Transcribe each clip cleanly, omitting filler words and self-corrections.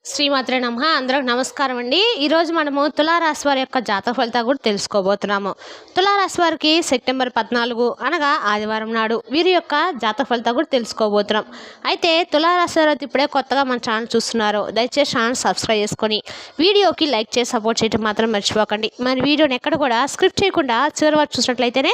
శ్రీమాత్రే నమః. అందరికి నమస్కారం అండి. ఈరోజు మనము తులారాశి వారి యొక్క జాతక ఫలితాలు కూడా తెలుసుకోబోతున్నాము. తులారాశి వారికి సెప్టెంబర్ 14 అనగా ఆదివారం నాడు వీరి యొక్క జాతక ఫలితాలు కూడా తెలుసుకోబోతున్నాం. అయితే తులారాశి వారు ఇప్పుడే కొత్తగా మన ఛానల్ చూస్తున్నారు, దయచేసి ఛానల్ సబ్స్క్రైబ్ చేసుకొని వీడియోకి లైక్ చేసి సపోర్ట్ చేయడం మాత్రం మర్చిపోకండి. మరి వీడియోని ఎక్కడ కూడా స్క్రిప్ట్ చేయకుండా చివరి వరకు చూసినట్లయితేనే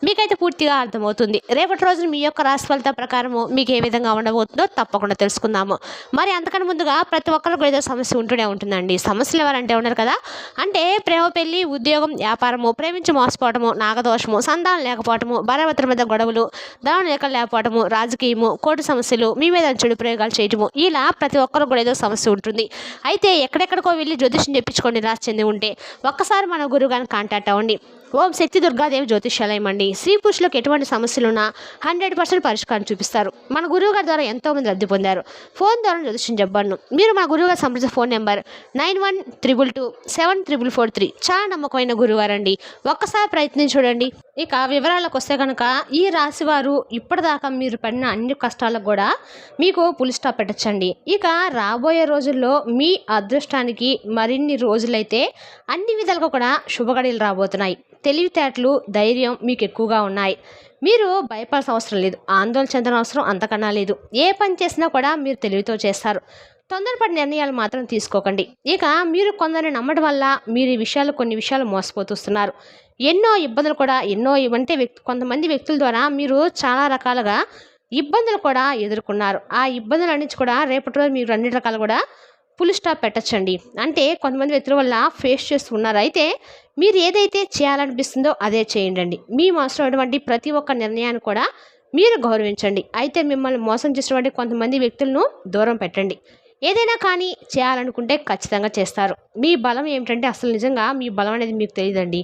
మీకైతే పూర్తిగా అర్థమవుతుంది. రేపటి రోజు మీ యొక్క రాశి ఫలితాల ప్రకారము మీకు ఏ విధంగా ఉండబోతుందో తప్పకుండా తెలుసుకుందాము. మరి అంతకన్నా ముందుగా ప్రతి ఒక్కరు ఏదో సమస్య ఉంటూనే ఉంటుందండి. సమస్యలు ఎవరంటే ఉన్నారు కదా, అంటే ప్రేమ, పెళ్లి, ఉద్యోగం, వ్యాపారము, ప్రేమించి మోసపోవటము, నాగదోషము, సంతానం లేకపోవటము, భార్యాభర్తల మీద గొడవలు, ధనం లేకపోవటము, రాజకీయము, కోర్టు సమస్యలు, మీ మీద చెడు ప్రయోగాలు చేయటము, ఇలా ప్రతి ఒక్కరు కూడా ఏదో సమస్య ఉంటుంది. అయితే ఎక్కడెక్కడికో వెళ్ళి జ్యోతిష్యం చెప్పించుకొని నిరాశ చెంది ఉంటే ఒక్కసారి మన గురువు గారిని కాంటాక్ట్ అవ్వండి. ఓం శక్తి దుర్గాదేవి జ్యోతిష్యాలయం అండి. స్త్రీ పురుషులకు ఎటువంటి సమస్యలున్నా 100% పరిష్కారం చూపిస్తారు. మన గురువు గారి ద్వారా ఎంతోమంది లబ్ధి పొందారు. ఫోన్ ద్వారా జ్యోతిష్యం చెప్పబడును. మీరు మన గురువు గారు సంప్రదించిన ఫోన్ నెంబర్ 9122274443. చాలా నమ్మకమైన గురువారండి. ఒక్కసారి ప్రయత్నించి చూడండి. ఇక వివరాలకు వస్తే కనుక ఈ రాశి వారు ఇప్పటిదాకా మీరు పడిన అన్ని కష్టాలకు కూడా మీకు పులి స్టాప్ పెట్టచ్చండి. ఇక రాబోయే రోజుల్లో మీ అదృష్టానికి మరిన్ని రోజులైతే అన్ని విధాలుగా కూడా శుభగడియలు రాబోతున్నాయి. తెలివితేటలు, ధైర్యం మీకు ఎక్కువగా ఉన్నాయి. మీరు భయపడాల్సిన అవసరం లేదు, ఆందోళన చెందిన అవసరం అంతకన్నా లేదు. ఏ పని చేసినా కూడా మీరు తెలివితో చేస్తారు. తొందరపడి నిర్ణయాలు మాత్రం తీసుకోకండి. ఇక మీరు కొందరిని నమ్మడం వల్ల మీరు ఈ విషయాలు కొన్ని విషయాలు మోసపోతున్నారు. ఎన్నో ఇబ్బందులు కూడా కొంతమంది వ్యక్తుల ద్వారా మీరు చాలా రకాలుగా ఇబ్బందులు కూడా ఎదుర్కొన్నారు. ఆ ఇబ్బందులన్నించి కూడా రేపటి రోజు మీరు అన్ని రకాలు కూడా ఫుల్ స్టాప్ పెట్టచ్చండి. అంటే కొంతమంది వ్యక్తుల వల్ల ఫేస్ చేస్తున్నారు. అయితే మీరు ఏదైతే చేయాలనిపిస్తుందో అదే చేయండి. మీ మనసులో ఉన్నటువంటి ప్రతి ఒక్క నిర్ణయాన్ని కూడా మీరు గౌరవించండి. అయితే మిమ్మల్ని మోసం చేసినటువంటి కొంతమంది వ్యక్తులను దూరం పెట్టండి. ఏదైనా కానీ చేయాలనుకుంటే ఖచ్చితంగా చేస్తారు. మీ బలం ఏమిటంటే అసలు నిజంగా మీ బలం అనేది మీకు తెలియదండి.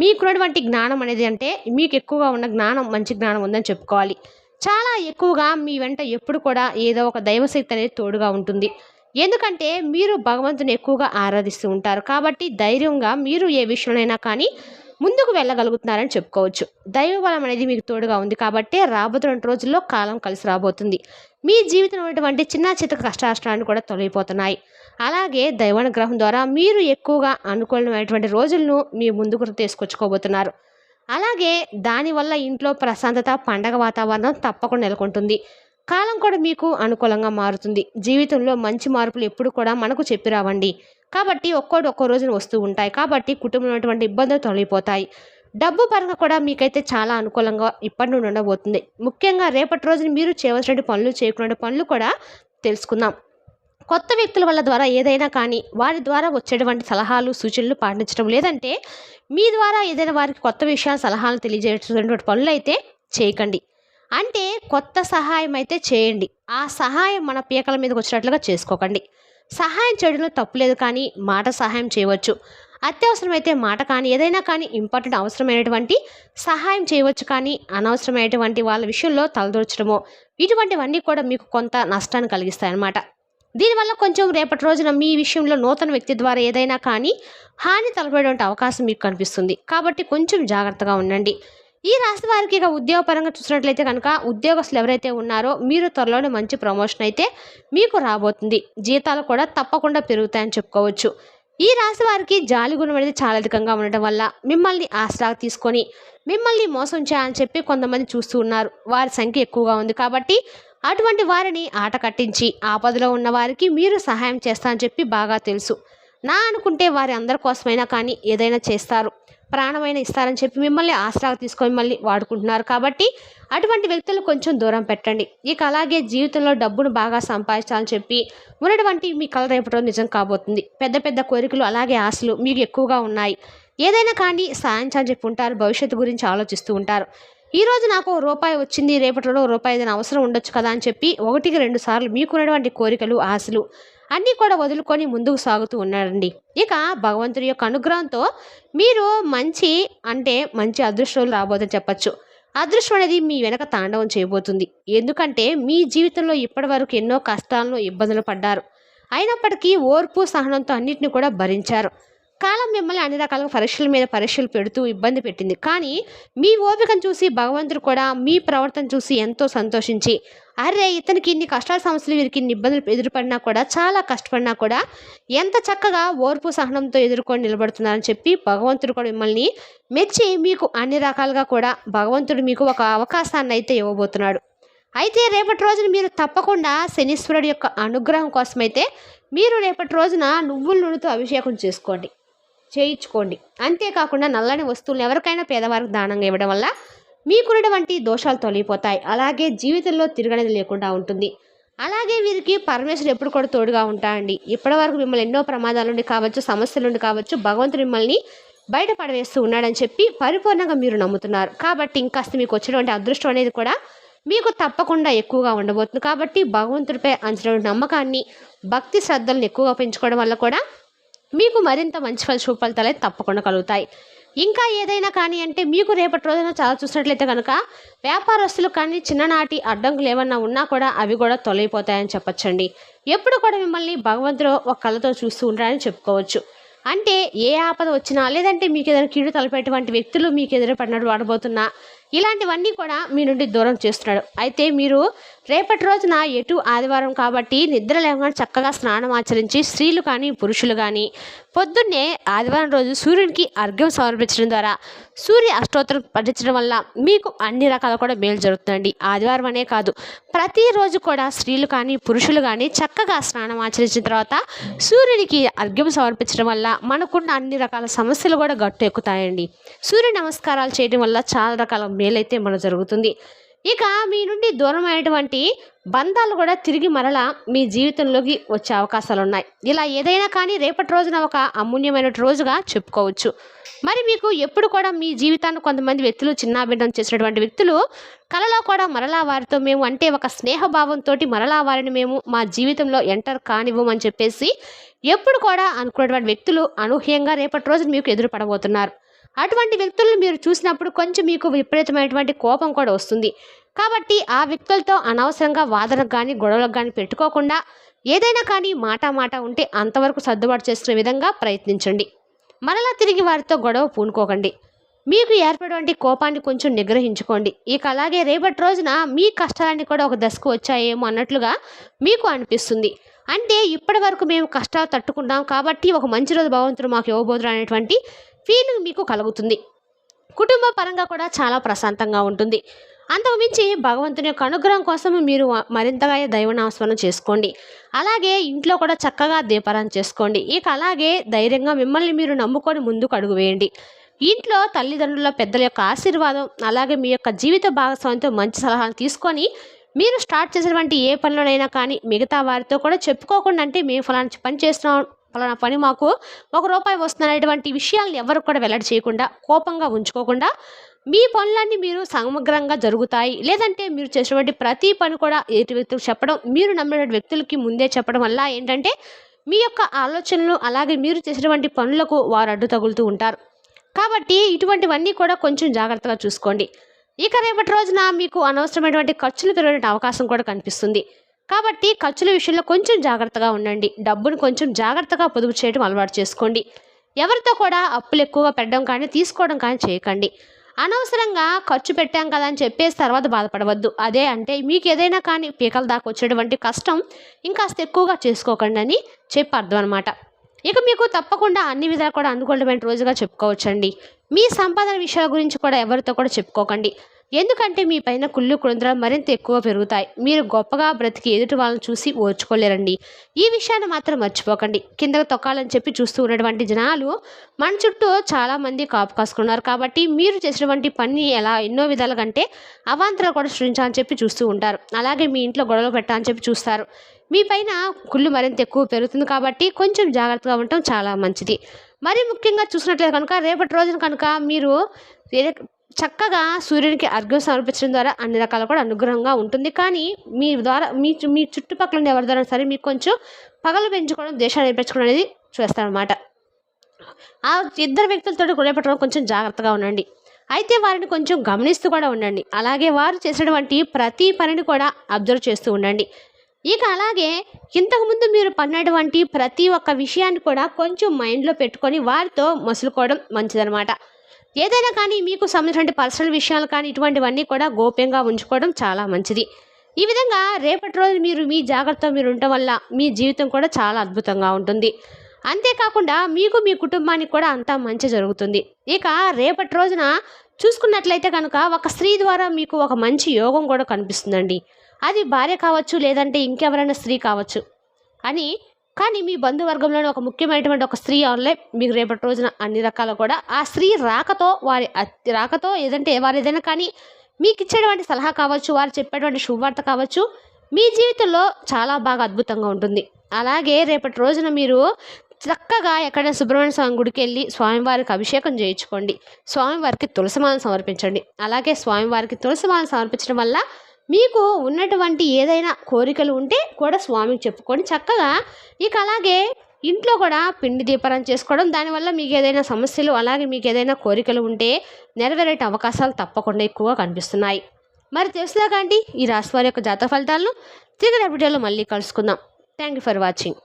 మీకున్నటువంటి జ్ఞానం అనేది అంటే మీకు ఎక్కువగా ఉన్న జ్ఞానం మంచి జ్ఞానం ఉందని చెప్పుకోవాలి. చాలా ఎక్కువగా మీ వెంట ఎప్పుడు కూడా ఏదో ఒక దైవశక్తి అనేది తోడుగా ఉంటుంది. ఎందుకంటే మీరు భగవంతుని ఎక్కువగా ఆరాధిస్తూ ఉంటారు. కాబట్టి ధైర్యంగా మీరు ఏ విషయంలోనైనా కానీ ముందుకు వెళ్ళగలుగుతున్నారని చెప్పుకోవచ్చు. దైవబలం అనేది మీకు తోడుగా ఉంది కాబట్టి రాబోతున్న రోజుల్లో కాలం కలిసి రాబోతుంది. మీ జీవితంలో ఉన్నటువంటి చిన్న చితక కష్టాలను కూడా తొలగిపోతున్నాయి. అలాగే దైవానుగ్రహం ద్వారా మీరు ఎక్కువగా అనుకూలమైనటువంటి రోజులను మీ ముందుకు తీసుకొచ్చుకోబోతున్నారు. అలాగే దానివల్ల ఇంట్లో ప్రశాంతత, పండగ వాతావరణం తప్పకుండా నెలకొంటుంది. కాలం కూడా మీకు అనుకూలంగా మారుతుంది. జీవితంలో మంచి మార్పులు ఎప్పుడు కూడా మనకు చెప్పి రావండి. కాబట్టి ఒక్కో రోజున వస్తూ ఉంటాయి. కాబట్టి కుటుంబంలో ఉన్నటువంటి ఇబ్బందులు తొలగిపోతాయి. డబ్బు పరంగా కూడా మీకైతే చాలా అనుకూలంగా ఇప్పటి నుండి ఉండబోతుంది. ముఖ్యంగా రేపటి రోజున మీరు చేయవలసిన పనులు, చేయకుండా పనులు కూడా తెలుసుకుందాం. కొత్త వ్యక్తుల వల్ల ద్వారా ఏదైనా కానీ వారి ద్వారా వచ్చేటువంటి సలహాలు, సూచనలు పాటించడం, లేదంటే మీ ద్వారా ఏదైనా వారికి కొత్త విషయాలు, సలహాలు తెలియజేసేటువంటి పనులు అయితే చేయకండి. అంటే కొత్త సహాయం అయితే చేయండి. ఆ సహాయం మన పీకల మీదకి వచ్చినట్లుగా చేసుకోకండి. సహాయం చేయడంలో తప్పులేదు, కానీ మాట సహాయం చేయవచ్చు. అత్యవసరమైతే మాట కానీ ఏదైనా కానీ ఇంపార్టెంట్ అవసరమైనటువంటి సహాయం చేయవచ్చు. కానీ అనవసరమైనటువంటి వాళ్ళ విషయంలో తలదూర్చడమో ఇటువంటివన్నీ కూడా మీకు కొంత నష్టాన్ని కలిగిస్తాయన్నమాట. దీనివల్ల కొంచెం రేపటి రోజున మీ విషయంలో నూతన వ్యక్తి ద్వారా ఏదైనా కానీ హాని తలపడేటువంటి అవకాశం మీకు కనిపిస్తుంది. కాబట్టి కొంచెం జాగ్రత్తగా ఉండండి. ఈ రాశి వారికి ఇక ఉద్యోగపరంగా చూసినట్లయితే కనుక ఉద్యోగస్తులు ఎవరైతే ఉన్నారో మీరు త్వరలోనే మంచి ప్రమోషన్ అయితే మీకు రాబోతుంది. జీతాలు కూడా తప్పకుండా పెరుగుతాయని చెప్పుకోవచ్చు. ఈ రాశి వారికి జాలి గుణం అనేది చాలా అధికంగా ఉండటం వల్ల మిమ్మల్ని ఆసరాగా తీసుకొని మిమ్మల్ని మోసం చేయాలని చెప్పి కొంతమంది చూస్తూ ఉన్నారు. వారి సంఖ్య ఎక్కువగా ఉంది. కాబట్టి అటువంటి వారిని ఆట కట్టించి ఆపదలో ఉన్న వారికి మీరు సహాయం చేస్తారని చెప్పి బాగా తెలుసు. నా అనుకుంటే వారి అందరి కోసమైనా కానీ ఏదైనా చేస్తారు, ప్రాణమైన ఇస్తారని చెప్పి మిమ్మల్ని ఆసరాగా తీసుకొని మిమ్మల్ని వాడుకుంటున్నారు. కాబట్టి అటువంటి వ్యక్తులు కొంచెం దూరం పెట్టండి. ఇక అలాగే జీవితంలో డబ్బును బాగా సంపాదించాలని చెప్పి ఉన్నటువంటి మీ కల రేపటి నిజం కాబోతుంది. పెద్ద పెద్ద కోరికలు, అలాగే ఆశలు మీకు ఎక్కువగా ఉన్నాయి. ఏదైనా కానీ సాధించాలని చెప్పి ఉంటారు. భవిష్యత్తు గురించి ఆలోచిస్తూ ఉంటారు. ఈరోజు నాకు రూపాయి వచ్చింది, రేపటిలో రూపాయి ఏదైనా అవసరం ఉండొచ్చు కదా అని చెప్పి 1-2 సార్లు మీకున్నటువంటి కోరికలు, ఆశలు అన్నీ కూడా వదులుకొని ముందుకు సాగుతూ ఉన్నారండి. ఇక భగవంతుడి యొక్క అనుగ్రహంతో మీరు మంచి అదృష్టం రాబోదని చెప్పచ్చు. అదృష్టం అనేది మీ వెనక తాండవం చేయబోతుంది. ఎందుకంటే మీ జీవితంలో ఇప్పటి వరకు ఎన్నో కష్టాలను, ఇబ్బందులు పడ్డారు. అయినప్పటికీ ఓర్పు, సహనంతో అన్నిటిని కూడా భరించారు. కాలం మిమ్మల్ని అన్ని రకాలుగా పరీక్షల మీద పరీక్షలు పెడుతూ ఇబ్బంది పెట్టింది. కానీ మీ ఓపికను చూసి భగవంతుడు కూడా మీ ప్రవర్తన చూసి ఎంతో సంతోషించి, అరే ఇతనికి ఇన్ని కష్టాల సమస్యలు, వీరికి ఇన్ని ఇబ్బందులు ఎదురుపడినా కూడా, చాలా కష్టపడినా కూడా ఎంత చక్కగా ఓర్పు సహనంతో ఎదుర్కొని నిలబడుతున్నారని చెప్పి భగవంతుడు కూడా మిమ్మల్ని మెచ్చి మీకు అన్ని రకాలుగా కూడా భగవంతుడు మీకు ఒక అవకాశాన్ని అయితే ఇవ్వబోతున్నాడు. అయితే రేపటి రోజున మీరు తప్పకుండా శనీశ్వరుడి యొక్క అనుగ్రహం కోసమైతే మీరు రేపటి రోజున నువ్వుల నూనెతో అభిషేకం చేయించుకోండి. అంతేకాకుండా నల్లని వస్తువులను ఎవరికైనా పేదవారికి దానంగా ఇవ్వడం వల్ల మీకున్నటువంటి దోషాలు తొలగిపోతాయి. అలాగే జీవితంలో తిరగనేది లేకుండా ఉంటుంది. అలాగే వీరికి పరమేశ్వరుడు ఎప్పుడు కూడా తోడుగా ఉంటాయండి. ఇప్పటి వరకు మిమ్మల్ని ఎన్నో ప్రమాదాల నుండి కావచ్చు, సమస్యల నుండి కావచ్చు, భగవంతుడు మిమ్మల్ని బయటపడవేస్తూ ఉన్నాడని చెప్పి పరిపూర్ణంగా మీరు నమ్ముతున్నారు. కాబట్టి ఇంకాస్త మీకు వచ్చినటువంటి అదృష్టం అనేది కూడా మీకు తప్పకుండా ఎక్కువగా ఉండబోతుంది. కాబట్టి భగవంతుడిపై అంచన నమ్మకాన్ని, భక్తి శ్రద్ధలను ఎక్కువగా పెంచుకోవడం వల్ల కూడా మీకు మరింత మంచి ఫలితాలు అయితే తప్పకుండా కలుగుతాయి. ఇంకా ఏదైనా కానీ అంటే మీకు రేపటి రోజున చాలా చూసినట్లయితే కనుక వ్యాపారస్తులు కానీ చిన్ననాటి అడ్డంకులు ఏమన్నా ఉన్నా కూడా అవి కూడా తొలగిపోతాయని చెప్పొచ్చండి. ఎప్పుడు కూడా మిమ్మల్ని భగవంతుడు ఒక కళ్ళతో చూస్తూ ఉంటారని చెప్పుకోవచ్చు. అంటే ఏ ఆపద వచ్చినా, లేదంటే మీకు ఏదైనా కీడు తలపెట్టేటువంటి వ్యక్తులు మీకు ఎదురుపడినట్టు వాడబోతున్నా, ఇలాంటివన్నీ కూడా మీ నుండి దూరం చేస్తున్నాడు. అయితే మీరు రేపటి రోజున ఆదివారం కాబట్టి నిద్ర లేకుండా చక్కగా స్నానం ఆచరించి, స్త్రీలు కానీ పురుషులు కానీ పొద్దున్నే ఆదివారం రోజు సూర్యునికి అర్ఘ్యం సమర్పించడం ద్వారా సూర్య అష్టోత్తరం పఠించడం వల్ల మీకు అన్ని రకాల కూడా మేలు జరుగుతుందండి. ఆదివారం అనే కాదు, ప్రతిరోజు కూడా స్త్రీలు కానీ పురుషులు కానీ చక్కగా స్నానం ఆచరించిన తర్వాత సూర్యునికి అర్ఘ్యం సమర్పించడం వల్ల మనకున్న అన్ని రకాల సమస్యలు కూడా గట్టు ఎక్కుతాయండి. సూర్య నమస్కారాలు చేయడం వల్ల చాలా రకాల మేలైతే మనకు జరుగుతుంది. ఇక మీ నుండి దూరం అయినటువంటి బంధాలు కూడా తిరిగి మరలా మీ జీవితంలోకి వచ్చే అవకాశాలు ఉన్నాయి. ఇలా ఏదైనా కానీ రేపటి రోజున ఒక అమూల్యమైన రోజుగా చెప్పుకోవచ్చు. మరి మీకు ఎప్పుడు కూడా మీ జీవితాన్ని కొంతమంది వ్యక్తులు చిన్నాభిన్నం చేసినటువంటి వ్యక్తులు కలలో కూడా మరలా వారితో మేము అంటే ఒక స్నేహభావంతో మరలా వారిని మేము మా జీవితంలో ఎంటర్ కానివ్వమని చెప్పేసి ఎప్పుడు కూడా అనుకున్నటువంటి వ్యక్తులు అనూహ్యంగా రేపటి రోజున మీకు ఎదురుపడబోతున్నారు. అటువంటి వ్యక్తులను మీరు చూసినప్పుడు కొంచెం మీకు విపరీతమైనటువంటి కోపం కూడా వస్తుంది. కాబట్టి ఆ వ్యక్తులతో అనవసరంగా వాదనకు కానీ గొడవలకు కానీ పెట్టుకోకుండా ఏదైనా కానీ మాట ఉంటే అంతవరకు సర్దుబాటు చేసుకునే విధంగా ప్రయత్నించండి. మరలా తిరిగి వారితో గొడవ పూనుకోకండి. మీకు ఏర్పడేటువంటి కోపాన్ని కొంచెం నిగ్రహించుకోండి. ఇక అలాగే రేపటి రోజున మీ కష్టాలన్నీ కూడా ఒక దశకు వచ్చాయేమో అన్నట్లుగా మీకు అనిపిస్తుంది. అంటే ఇప్పటి వరకు మేము కష్టాలు తట్టుకున్నాం కాబట్టి ఒక మంచి రోజు భగవంతుడు మాకు ఇవ్వబోతున్నారు అనేటువంటి ఫీలింగ్ మీకు కలుగుతుంది. కుటుంబ పరంగా కూడా చాలా ప్రశాంతంగా ఉంటుంది. అంతకుమించి భగవంతుని యొక్క అనుగ్రహం కోసం మీరు మరింతగా దైవనామస్మరణ చేసుకోండి. అలాగే ఇంట్లో కూడా చక్కగా దీపారాధన చేసుకోండి. ఇక అలాగే ధైర్యంగా మిమ్మల్ని మీరు నమ్ముకొని ముందుకు అడుగు వేయండి. ఇంట్లో తల్లిదండ్రుల పెద్దల యొక్క ఆశీర్వాదం, అలాగే మీ యొక్క జీవిత భాగస్వామితో మంచి సలహాలు తీసుకొని మీరు స్టార్ట్ చేసినటువంటి ఏ పనిలోనైనా కానీ మిగతా వారితో కూడా చెప్పుకోకుండా, అంటే మేము ఫలానా పని చేస్తున్నాం, ఫలానా పని మాకు ₹1 వస్తుందనేటువంటి విషయాలను ఎవరు కూడా వెల్లడి చేయకుండా, కోపంగా ఉంచుకోకుండా మీ పనులన్నీ మీరు సమగ్రంగా జరుగుతాయి. లేదంటే మీరు చేసినటువంటి ప్రతి పని కూడా ఎదుటి వ్యక్తులకు చెప్పడం, మీరు నమ్మిన వ్యక్తులకి ముందే చెప్పడం వల్ల ఏంటంటే మీ యొక్క ఆలోచనలు అలాగే మీరు చేసినటువంటి పనులకు వారు అడ్డు తగులుతూ ఉంటారు. కాబట్టి ఇటువంటివన్నీ కూడా కొంచెం జాగ్రత్తగా చూసుకోండి. ఇక రేపటి రోజున మీకు అనవసరమైనటువంటి ఖర్చులు పెరిగే అవకాశం కూడా కనిపిస్తుంది. కాబట్టి ఖర్చుల విషయంలో కొంచెం జాగ్రత్తగా ఉండండి. డబ్బును కొంచెం జాగ్రత్తగా పొదుపు చేయడం అలవాటు చేసుకోండి. ఎవరితో కూడా అప్పులు ఎక్కువగా పెట్టడం కానీ తీసుకోవడం కానీ చేయకండి. అనవసరంగా ఖర్చు పెట్టాం కదా అని చెప్పేసి తర్వాత బాధపడవద్దు. అదే అంటే మీకు ఏదైనా కానీ పీకల దాకా వచ్చేటువంటి కష్టం ఇంకాస్త ఎక్కువగా చేసుకోకండి అని చెప్పి అర్థం అనమాట. ఇక మీకు తప్పకుండా అన్ని విధాలు కూడా అనుకూలమైన రోజుగా చెప్పుకోవచ్చండి. మీ సంపాదన విషయాల గురించి కూడా ఎవరితో కూడా చెప్పుకోకండి. ఎందుకంటే మీ పైన కుళ్ళు కుతంత్రాలు మరింత ఎక్కువ పెరుగుతాయి. మీరు గొప్పగా బ్రతికి ఎదుటి వాళ్ళని చూసి ఓర్చుకోలేరండి. ఈ విషయాన్ని మాత్రం మర్చిపోకండి. కిందకు తొక్కాలని చెప్పి చూస్తూ ఉన్నటువంటి జనాలు మన చుట్టూ చాలామంది కాపు కాసుకున్నారు. కాబట్టి మీరు చేసినటువంటి పని ఎన్నో విధాలుగా అంటే అవాంతరాలు కూడా సృష్టించాలని చెప్పి చూస్తూ ఉంటారు. అలాగే మీ ఇంట్లో గొడవలు పెట్టాలని చెప్పి చూస్తారు. మీ పైన కుళ్ళు మరింత ఎక్కువ పెరుగుతుంది. కాబట్టి కొంచెం జాగ్రత్తగా ఉండటం చాలా మంచిది. మరి ముఖ్యంగా చూసినట్లయితే కనుక రేపటి రోజున కనుక మీరు చక్కగా సూర్యునికి అర్ఘ్యం సమర్పించడం ద్వారా అన్ని రకాల కూడా అనుగ్రహంగా ఉంటుంది. కానీ మీ ద్వారా మీ చుట్టుపక్కల ఉండే ఎవరి ద్వారా సరే మీకు కొంచెం పగలు పెంచుకోవడం, దేశాన్ని నేర్పించుకోవడం అనేది చేస్తారనమాట. ఆ ఇద్దరు వ్యక్తులతో రేపటి రోజు కొంచెం జాగ్రత్తగా ఉండండి. అయితే వారిని కొంచెం గమనిస్తూ కూడా ఉండండి. అలాగే వారు చేసినటువంటి ప్రతి పనిని కూడా అబ్జర్వ్ చేస్తూ ఉండండి. ఇక అలాగే ఇంతకుముందు మీరు పడినటువంటి ప్రతి ఒక్క విషయాన్ని కూడా కొంచెం మైండ్‌లో పెట్టుకొని వారితో మసులుకోవడం మంచిదనమాట. ఏదైనా కానీ మీకు సంబంధించినటువంటి పర్సనల్ విషయాలు కానీ ఇటువంటివన్నీ కూడా గోప్యంగా ఉంచుకోవడం చాలా మంచిది. ఈ విధంగా రేపటి రోజు మీరు మీ జాగ్రత్తతో మీరు ఉండటం వల్ల మీ జీవితం కూడా చాలా అద్భుతంగా ఉంటుంది. అంతేకాకుండా మీకు మీ కుటుంబానికి కూడా అంతా మంచి జరుగుతుంది. ఇక రేపటి రోజున చూసుకున్నట్లయితే కనుక ఒక స్త్రీ ద్వారా మీకు ఒక మంచి యోగం కూడా కనిపిస్తుందండి. అది భార్య కావచ్చు, లేదంటే ఇంకెవరైనా స్త్రీ కావచ్చు. అని కానీ మీ బంధువర్గంలోని ఒక ముఖ్యమైనటువంటి ఒక స్త్రీ వల్లే మీకు రేపటి రోజున అన్ని రకాలు కూడా ఆ స్త్రీ రాకతో రాకతో ఏదంటే వారు ఏదైనా కానీ మీకు ఇచ్చేటువంటి సలహా కావచ్చు, వారు చెప్పేటువంటి శుభవార్త కావచ్చు, మీ జీవితంలో చాలా బాగా అద్భుతంగా ఉంటుంది. అలాగే రేపటి రోజున మీరు చక్కగా ఎక్కడైనా సుబ్రహ్మణ్య స్వామి గుడికి వెళ్ళి స్వామివారికి అభిషేకం చేయించుకోండి. స్వామివారికి తులసిమాలను సమర్పించండి. అలాగే స్వామివారికి తులసిమాలను సమర్పించడం వల్ల మీకు ఉన్నటువంటి ఏదైనా కోరికలు ఉంటే కూడా స్వామికి చెప్పుకొని చక్కగా ఇక అలాగే ఇంట్లో కూడా పిండి దీపారాధన చేసుకోవడం, దానివల్ల మీకు ఏదైనా సమస్యలు అలాగే మీకు ఏదైనా కోరికలు ఉంటే నెరవేరే అవకాశాలు తప్పకుండా ఎక్కువగా కనిపిస్తున్నాయి. మరి తెలుసుదాకా అండి ఈ రాశి వారి యొక్క జాతక ఫలితాలను తిరిగి రేపటి వీడియోలో మళ్ళీ కలుసుకుందాం. Thank you for watching.